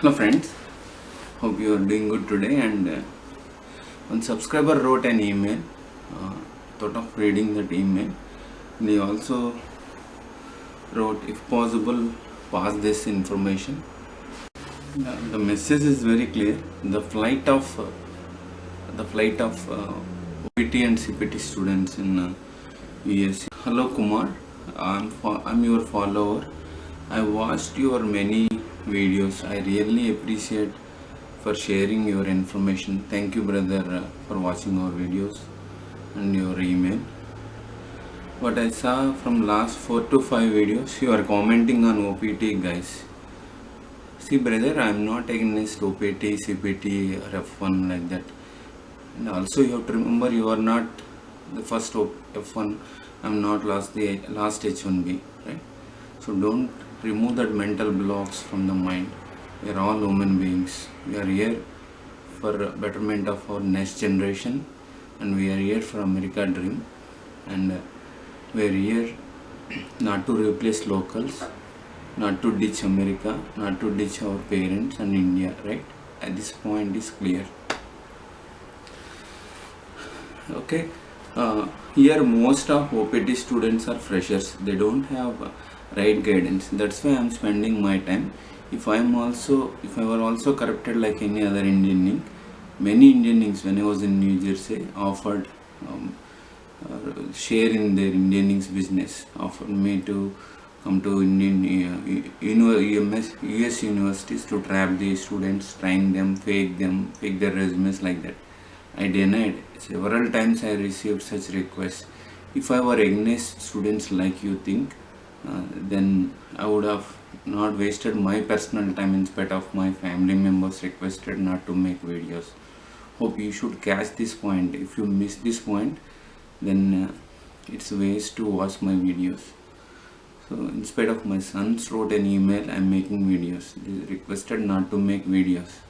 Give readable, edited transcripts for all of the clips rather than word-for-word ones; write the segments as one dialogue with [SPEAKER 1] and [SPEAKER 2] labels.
[SPEAKER 1] Hello friends, hope you are doing good today. And one subscriber wrote an email. Thought of reading that email. They also wrote, if possible, pass this information. The message is very clear. The flight of OPT and CPT students in US. Hello Kumar, I'm your follower. I watched your many videos. I really appreciate for sharing your information. Thank you brother for watching our videos and your email. What I saw from last 4 to 5 videos, you are commenting on OPT guys. See brother, I am not against OPT, CPT or F1 like that. And also you have to remember, you are not the first F1. I am not last H1B, right? So don't remove that mental blocks from the mind. We are all human beings. We are here for betterment of our next generation, and we are here for America dream, and we are here not to replace locals, not to ditch America, not to ditch our parents and India, right? At this point is clear. Okay, here most of OPT students are freshers. They don't have right guidance. That's why I'm spending my time. If I were also corrupted like any other Indian, many Indians when I was in New Jersey offered share in their Indian business, offered me to come to US universities to trap the students, train them, fake their resumes like that. I denied. Several times I received such requests. If I were against students like you think, then I would have not wasted my personal time in spite of my family members requested not to make videos. Hope you should catch this point. If you miss this point, then it's waste to watch my videos. So in spite of my sons wrote an email, I'm making videos. They requested not to make videos.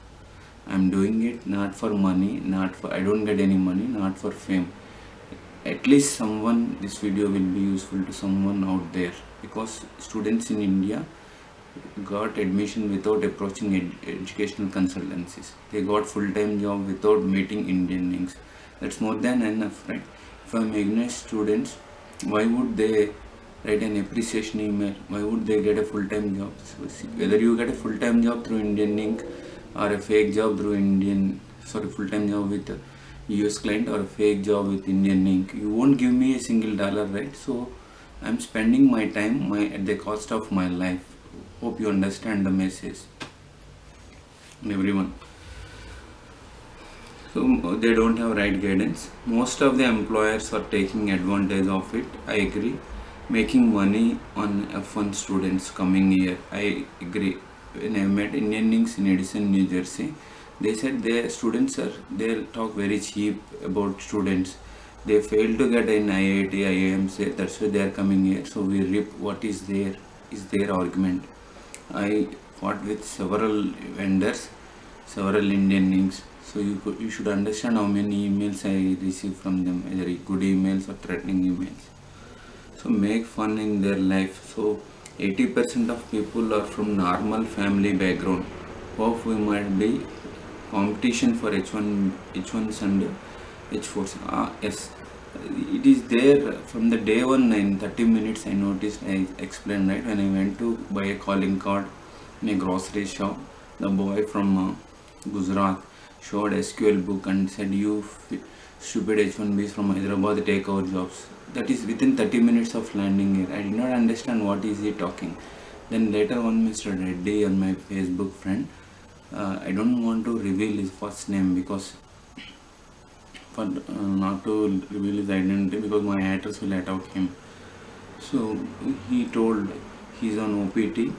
[SPEAKER 1] I'm doing it not for money, I don't get any money, not for fame. At least this video will be useful to someone out there, because students in India got admission without approaching educational consultancies. They got full-time job without meeting Indians. That's more than enough, right? If I'm against students, why would they write an appreciation email? Why would they get a full-time job? So whether you get a full-time job through Indian Ink or a fake job through full-time job with a US client or a fake job with Indian Ink, you won't give me a single dollar, right? So I'm spending my time at the cost of my life. Hope you understand the message, everyone. So they don't have right guidance. Most of the employers are taking advantage of it. I agree. Making money on F1 students coming here, I agree. When I met Indian Inks in Edison, New Jersey, they said they talk very cheap about students. They fail to get in IIT, IIMs, that's why they are coming here. So we rip what is their argument. I fought with several vendors, several Indian Inks. So you should understand how many emails I receive from them, either good emails or threatening emails. So make fun in their life. So 80% of people are from normal family background. Hope we might be competition for H1s and H4s. Yes, it is there from the day one. In 30 minutes I noticed, I explained, right? When I went to buy a calling card in a grocery shop, the boy from Gujarat showed SQL book and said, you stupid H1Bs from Hyderabad take our jobs. That is within 30 minutes of landing here. I did not understand what is he talking. Then later on, Mr. Reddy on my Facebook friend, I don't want to reveal his first name because not to reveal his identity, because my haters will attack him. So he told he's on OPT,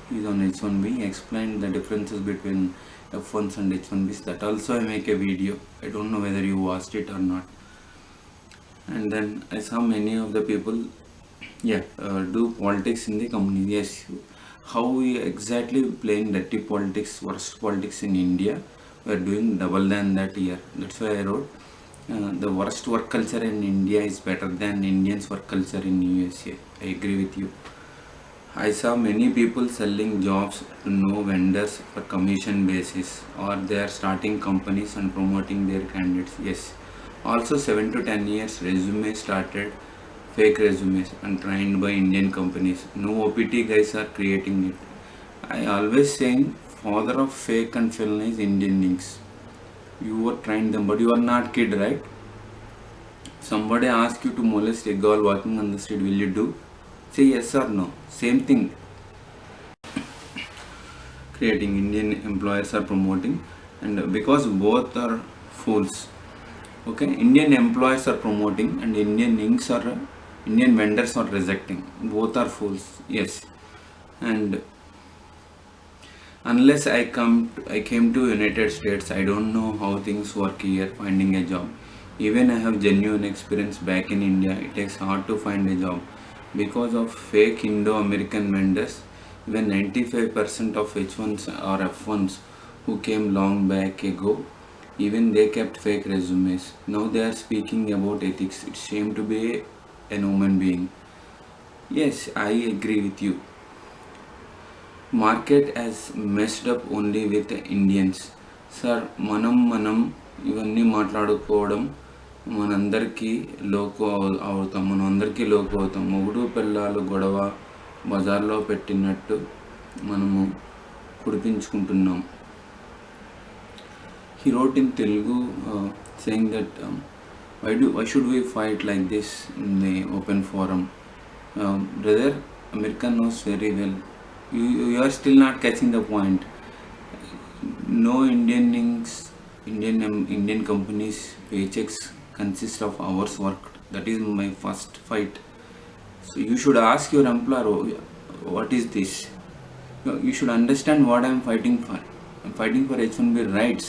[SPEAKER 1] he's on H1B. He explained the differences between F1s and H1Bs. That also I make a video. I don't know whether you watched it or not. And then I saw many of the people do politics in the company. Yes, how we exactly playing dirty politics, worst politics in India, we are doing double than that here. That's why I wrote the worst work culture in India is better than Indians work culture in USA. I agree with you. I saw many people selling jobs to no vendors for commission basis, or they are starting companies and promoting their candidates. Yes. Also 7 to 10 years resume started fake resumes and trained by Indian companies. No OPT guys are creating it. I always saying father of fake and film is Indian links. You were trained them, but you are not kid, right? Somebody ask you to molest a girl walking on the street, will you do? Say yes or no. Same thing. Creating Indian employers are promoting, and because both are fools. Okay, Indian employers are promoting and Indian links are Indian vendors are rejecting. Both are fools. Yes, and unless I came to United States, I don't know how things work here finding a job. Even I have genuine experience back in India, it takes hard to find a job because of fake Indo-American vendors. Even 95% of H1s or F1s who came long back ago, even they kept fake resumes. Now they are speaking about ethics. It's shame to be a human being. Yes, I agree with you. Market has messed up only with Indians. Sir మనం ఇవన్నీ మాట్లాడుకోవడం మనందరికీ loco అవుతాం, మనం అందరికీ loco అవుతాం. మొగుడు పిల్లలు గొడవ బజార్లో పెట్టినట్టు మనము కుడిపించుకుంటున్నాం. He wrote in Telugu saying that why should we fight like this in the open forum? Brother, America knows very well. You are still not catching the point. No Indian links, Indian companies paychecks consist of hours worked. That is my first fight. So you should ask your employer, what is this? You should understand what I am fighting for. I am fighting for H1B rights.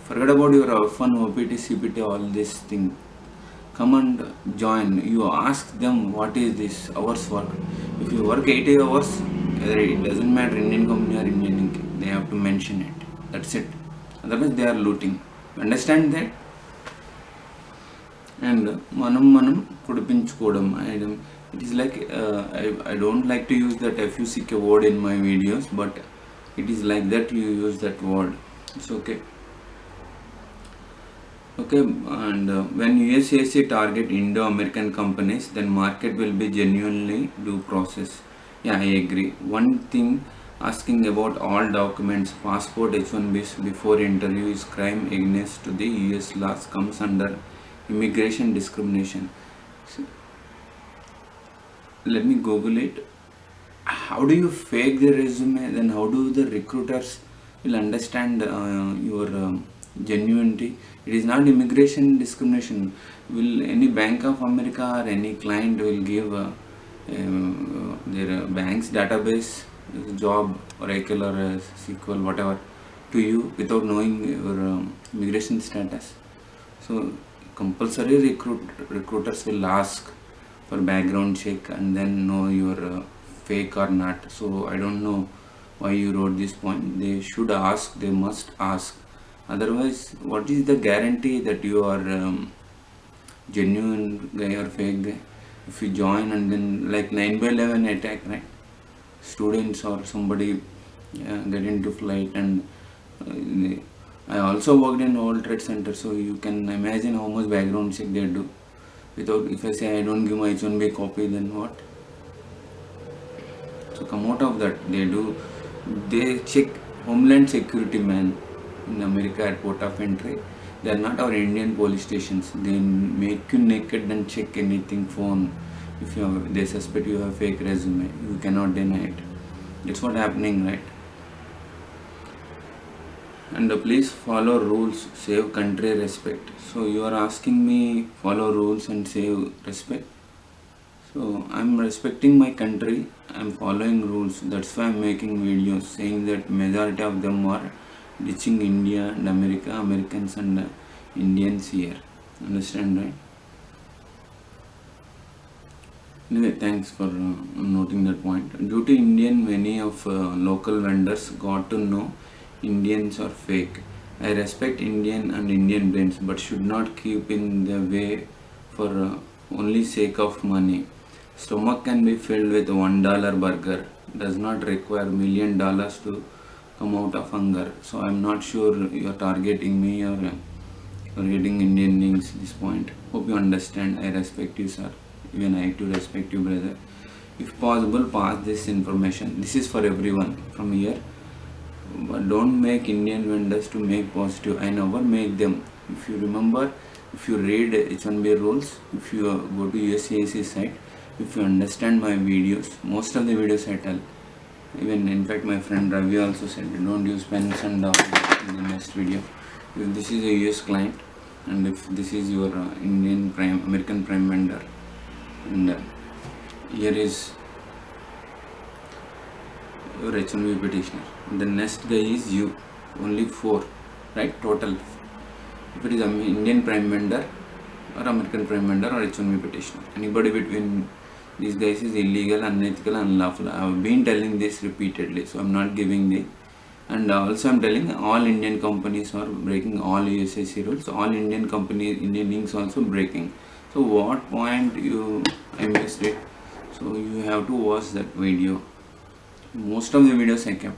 [SPEAKER 1] Forget about your F1, OPT, CPT, all this thing. Come and join. You ask them what is this hours work. If you work 80 hours, it doesn't matter Indian company or Indian link. They have to mention it. That's it. Otherwise they are looting. Understand that? And మనం కుడిపించుకోవడం. It is like I don't like to use that FUCK word in my videos, but it is like that you use that word. It's okay. Okay, and when USAC target Indo-American companies, then market will be genuinely due process. Yeah, I agree. One thing, asking about all documents, passport, H1Bs before interview is crime against the US laws, comes under immigration discrimination. So, let me Google it. How do you fake the resume? Then how do the recruiters will understand your genuinity? It is not immigration discrimination. Will any Bank of America or any client will give their bank's database job, Oracle or SQL, whatever, to you without knowing your immigration status? So compulsory recruiters will ask for background check and then know your fake or not. So I don't know why you wrote this point. They should ask, they must ask. Otherwise, what is the guarantee that you are genuine guy or fake guy? If you join and then like 9/11 attack, right? Students or somebody get into flight, and I also worked in World Trade Center, so you can imagine how much background check they do. Without, if I say I don't give my H1B copy, then what? So come out of that. They check Homeland Security man in America at port of entry. They are not our Indian police stations. They make you naked and check anything phone. If they suspect you have fake resume, you cannot deny it. That's what happening, right? And please follow rules, save country, respect. So you are asking me follow rules and save respect. So I'm respecting my country. I'm following rules. That's why I'm making videos saying that majority of them are ditching India and America, Americans and Indians here. Understand, right? Anyway, thanks for noting that point. Due to Indian, many of local vendors got to know Indians are fake. I respect Indian and Indian brands, but should not keep in the way for only sake of money. Stomach can be filled with $1 burger. Does not require $1,000,000 to come out of hunger. So I'm not sure you're targeting me or reading Indian links at this point. Hope you understand. I respect you, sir. Even I too respect you, brother. If possible, pass this information. This is for everyone from here. But don't make Indian vendors to make positive. I never make them. If you remember, if you read H1B rules, if you go to USCIS site, if you understand my videos, most of the videos I tell. Even in fact, my friend Ravi also said, don't use pens and in the next video. If this is a US client, and if this is your American prime vendor, and here is your H1B petitioner. The next guy is you. Only 4, right? Total. If it is an Indian prime vendor or American prime vendor or H1B petitioner, anybody between these guys is illegal, unethical, unlawful. I have been telling this repeatedly, so I'm not giving the. And also I'm telling all Indian companies are breaking all USIC rules. All Indian companies, Indian links also breaking. So what point I missed it? So you have to watch that video. Most of the videos I kept.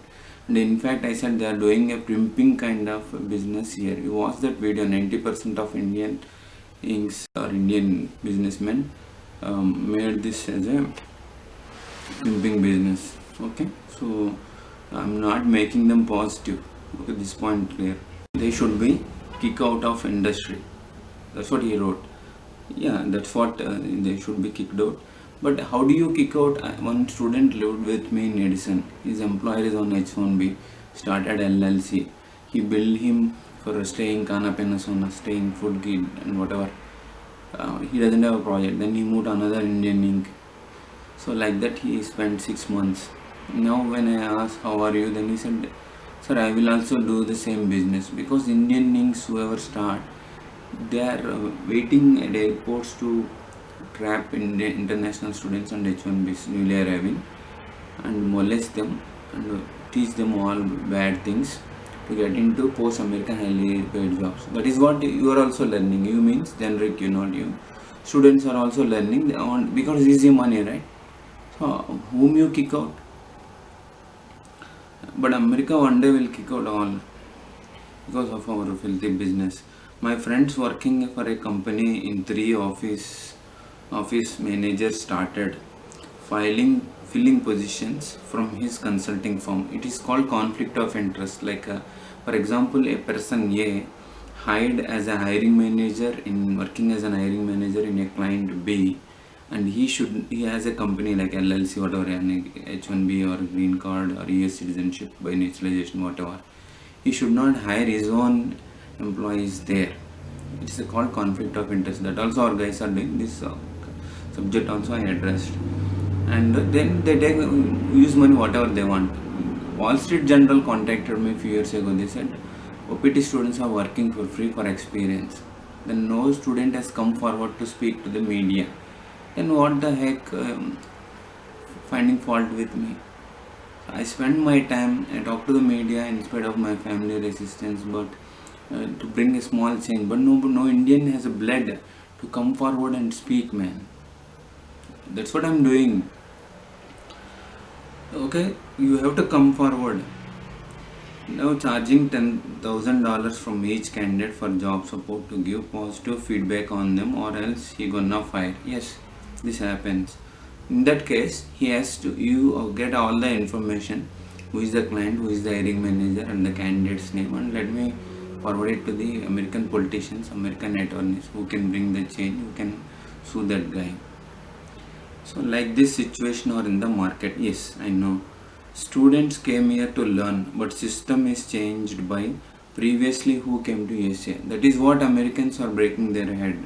[SPEAKER 1] And in fact, I said they are doing a primping kind of business here. You watch that video, 90% of Indian inks or Indian businessmen made this as a primping business. Okay, so I'm not making them positive. Okay, this point clear. They should be kicked out of industry. That's what he wrote. Yeah, that's what they should be kicked out. But how do you kick out? One student lived with me in Edison. His employer is on H1B, started LLC. He billed him for staying Kana Panasona, staying food kid and whatever. He doesn't have a project. Then he moved another Indian ink. So like that he spent 6 months. Now when I asked how are you, then he said, sir, I will also do the same business, because Indian inks whoever start, they are waiting at airports to trap international students and H1Bs newly arriving and molest them and teach them all bad things to get into post-American highly paid jobs. That is what you are also learning. You means generic, you, not you. Students are also learning because easy money, right? So whom you kick out? But America one day will kick out all because of our filthy business. My friends working for a company in 3 office managers started filling positions from his consulting firm. It is called conflict of interest. Like for example, a person A hired as a hiring manager working as an hiring manager in a client B, and he has a company like LLC, whatever, H1B or green card or US citizenship by naturalization, whatever. He should not hire his own employees there. It is called conflict of interest. That also our guys are doing. This subject also I addressed. And then they use money whatever they want. Wall Street Journal contacted me a few years ago. They said OPT students are working for free for experience. Then no student has come forward to speak to the media. Then what the heck, finding fault with me? I spend my time, I talk to the media in spite of my family resistance, but to bring a small change. But no Indian has a blood to come forward and speak, man. That's what I'm doing. Okay, you have to come forward. Now charging $10,000 from each candidate for job support to give positive feedback on them, or else he gonna fire. Yes, this happens. In that case, he has to get all the information, who is the client, who is the hiring manager, and the candidate's name, and let me forward it to the American politicians, American attorneys who can bring the change, who can sue that guy. So like this situation or in the market, yes, I know. Students came here to learn, but system is changed by previously who came to USA. That is what Americans are breaking their head.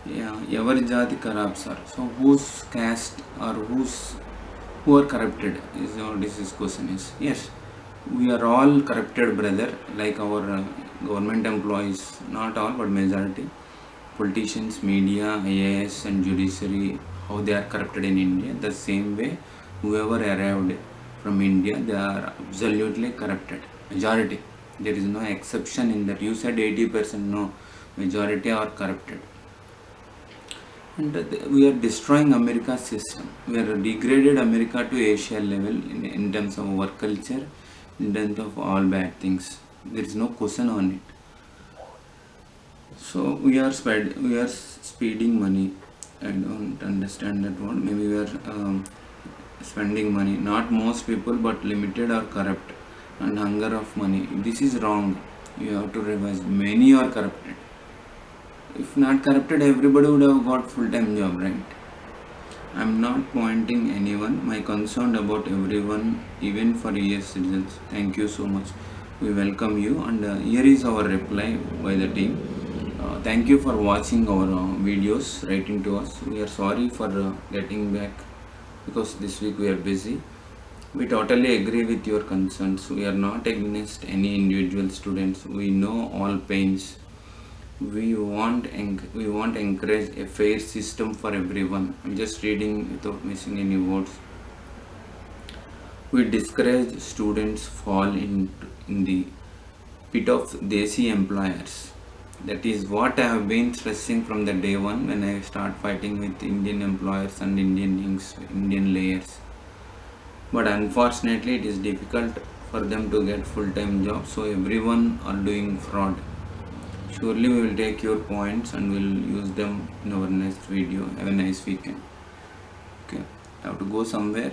[SPEAKER 1] Yeah, every jati corrupt, sir. So whose caste or who are corrupted is what this question is. Yes, we are all corrupted, brother. Like our government employees, not all but majority. Politicians, media, IAS and judiciary, how they are corrupted in India. The same way, whoever arrived from India, they are absolutely corrupted. Majority. There is no exception in that. You said 80%, no. Majority are corrupted. And we are destroying America's system. We are degraded America to Asia level in terms of work culture, in terms of all bad things. There is no question on it. So we are speeding money. I don't understand that word. Maybe we are spending money. Not most people, but limited or corrupt, and hunger of money. This is wrong. You have to revise. Many are corrupted. If not corrupted, everybody would have got full-time job, right? I'm not pointing anyone. My concern about everyone, even for US citizens. Thank you so much. We welcome you, and here is our reply by the team. Thank you for watching our videos, writing to us. We are sorry for getting back because this week we are busy. We totally agree with your concerns. We are not against any individual students. We know all pains. We want encourage a fair system for everyone. I'm just reading without missing any words. We discourage students fall in the pit of desi employers. That is what I have been stressing from the day one when I start fighting with Indian employers and Indian layers. But unfortunately, it is difficult for them to get full-time jobs. So everyone are doing fraud. Surely we will take your points and we'll use them in our next video. Have a nice weekend. Okay, I have to go somewhere,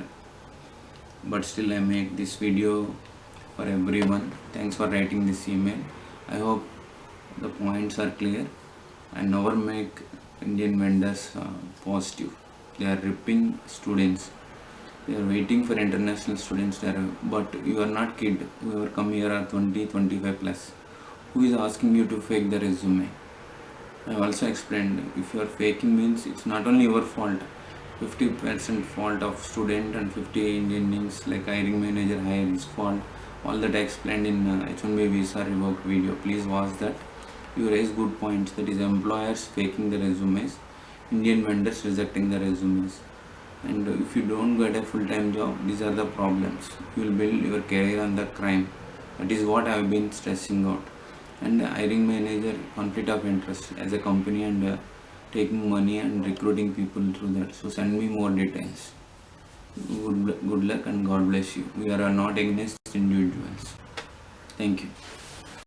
[SPEAKER 1] but still I make this video for everyone. Thanks for writing this email. I hope the points are clear. I never make Indian vendors positive. They are ripping students. They are waiting for international students there, but you are not kid. Whoever come here are 20, 25 plus. Who is asking you to fake the resume? I also explained, if you are faking means it's not only your fault. 50% fault of student and 50 Indians like hiring manager hire is fault. All that I explained in H1B visa revoked video. Please watch that. You raise good points. That is employers faking the resumes, Indian vendors rejecting the resumes. And if you don't get a full-time job, these are the problems. You will build your career on the crime. That is what I have been stressing out. And hiring manager conflict of interest as a company, and taking money and recruiting people through that. So send me more details. Good luck and God bless you. We are not against individuals. Thank you.